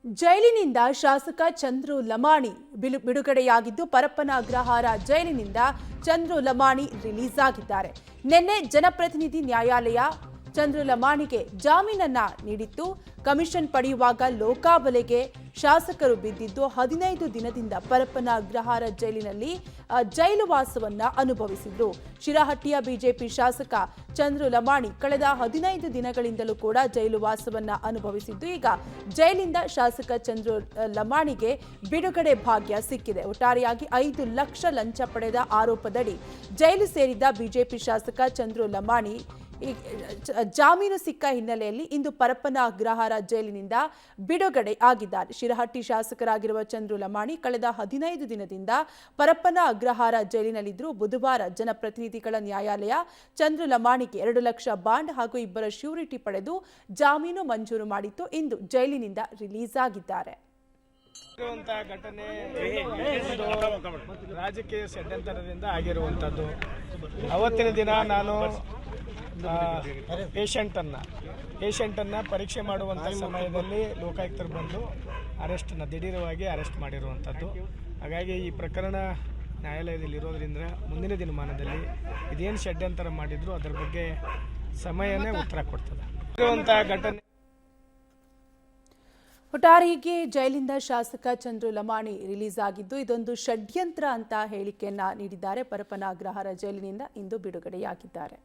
ಜೈಲಿನಿಂದ ಶಾಸಕ ಚಂದ್ರು ಲಮಾಣಿ ಬಿಡುಗಡೆಯಾಗಿದ್ದು ಪರಪ್ಪನ ಅಗ್ರಹಾರ ಜೈಲಿನಿಂದ ಚಂದ್ರು ಲಮಾಣಿ ರಿಲೀಸ್ ಆಗಿದ್ದಾರೆ. ನಿನ್ನೆ ಜನಪ್ರತಿನಿಧಿ ನ್ಯಾಯಾಲಯ ಚಂದ್ರು ಲಮಾಣಿಗೆ ಜಾಮೀನನ್ನ ನೀಡಿತ್ತು. ಕಮಿಷನ್ ಪಡೆಯುವಾಗ ಲೋಕಾಬಲೆಗೆ ಶಾಸಕರು ಬಿದ್ದಿದ್ದು 15 ದಿನದಿಂದ ಪರಪ್ಪನ ಅಗ್ರಹಾರ ಜೈಲಿನಲ್ಲಿ ಜೈಲುವಾಸವನ್ನ ಅನುಭವಿಸಿದ್ರು. ಶಿರಹಟ್ಟಿಯ ಬಿಜೆಪಿ ಶಾಸಕ ಚಂದ್ರು ಲಮಾಣಿ ಕಳೆದ 15 ದಿನಗಳಿಂದಲೂ ಕೂಡ ಜೈಲುವಾಸವನ್ನ ಅನುಭವಿಸಿದ್ದು, ಈಗ ಜೈಲಿಂದ ಶಾಸಕ ಚಂದ್ರು ಲಮಾಣಿಗೆ ಬಿಡುಗಡೆ ಭಾಗ್ಯ ಸಿಕ್ಕಿದೆ. ಒಟ್ಟಾರೆಯಾಗಿ 5 ಲಕ್ಷ ಲಂಚ ಪಡೆದ ಆರೋಪದಡಿ ಜೈಲು ಸೇರಿದ್ದ ಬಿಜೆಪಿ ಶಾಸಕ ಚಂದ್ರು ಲಮಾಣಿ ಜಾಮೀನು ಸಿಕ್ಕ ಹಿನ್ನೆಲೆಯಲ್ಲಿ ಇಂದು ಪರಪ್ಪನ ಅಗ್ರಹಾರ ಜೈಲಿನಿಂದ ಬಿಡುಗಡೆ ಆಗಿದ್ದಾರೆ. ಶಿರಹಟ್ಟಿ ಶಾಸಕರಾಗಿರುವ ಚಂದ್ರು ಲಮಾಣಿ ಕಳೆದ 15 ದಿನದಿಂದ ಪರಪ್ಪನ ಅಗ್ರಹಾರ ಜೈಲಿನಲ್ಲಿದ್ದರು. ಬುಧವಾರ ಜನಪ್ರತಿನಿಧಿಗಳ ನ್ಯಾಯಾಲಯ ಚಂದ್ರು ಲಮಾಣಿಗೆ 2 ಲಕ್ಷ ಬಾಂಡ್ ಹಾಗೂ 2 ಶ್ಯೂರಿಟಿ ಪಡೆದು ಜಾಮೀನು ಮಂಜೂರು ಮಾಡಿತ್ತು. ಇಂದು ಜೈಲಿನಿಂದ ರಿಲೀಸ್ ಆಗಿದ್ದಾರೆ. ಘಟನೆ ರಾಜಕೀಯ ಷಡ್ಯಂತ್ರದಿಂದ ಆಗಿರುವಂಥದ್ದು. ಅವತ್ತಿನ ದಿನ ನಾನು ಪೇಷಂಟನ್ನು ಪರೀಕ್ಷೆ ಮಾಡುವಂಥ ಸಮಯದಲ್ಲಿ ಲೋಕಾಯುಕ್ತರು ಬಂದು ದಿಢೀರವಾಗಿ ಅರೆಸ್ಟ್ ಮಾಡಿರುವಂಥದ್ದು. ಹಾಗಾಗಿ ಈ ಪ್ರಕರಣ ನ್ಯಾಯಾಲಯದಲ್ಲಿ ಇರೋದ್ರಿಂದ ಮುಂದಿನ ದಿನಮಾನದಲ್ಲಿ ಇದೇನು ಷಡ್ಯಂತ್ರ ಮಾಡಿದ್ರು ಅದರ ಬಗ್ಗೆ ಸಮಯನೇ ಉತ್ತರ ಕೊಡ್ತದೆ. ಘಟನೆ ಒಟ್ಟಾರೆಯಾಗಿ ಜೈಲಿಂದ ಶಾಸಕ ಚಂದ್ರು ಲಮಾಣಿ ರಿಲೀಸ್ ಆಗಿದ್ದು ಇದೊಂದು ಷಡ್ಯಂತ್ರ ಅಂತ ಹೇಳಿಕೆಯನ್ನ ನೀಡಿದ್ದಾರೆ. ಪರಪ್ಪನ ಅಗ್ರಹಾರ ಜೈಲಿನಿಂದ ಇಂದು ಬಿಡುಗಡೆಯಾಗಿದ್ದಾರೆ.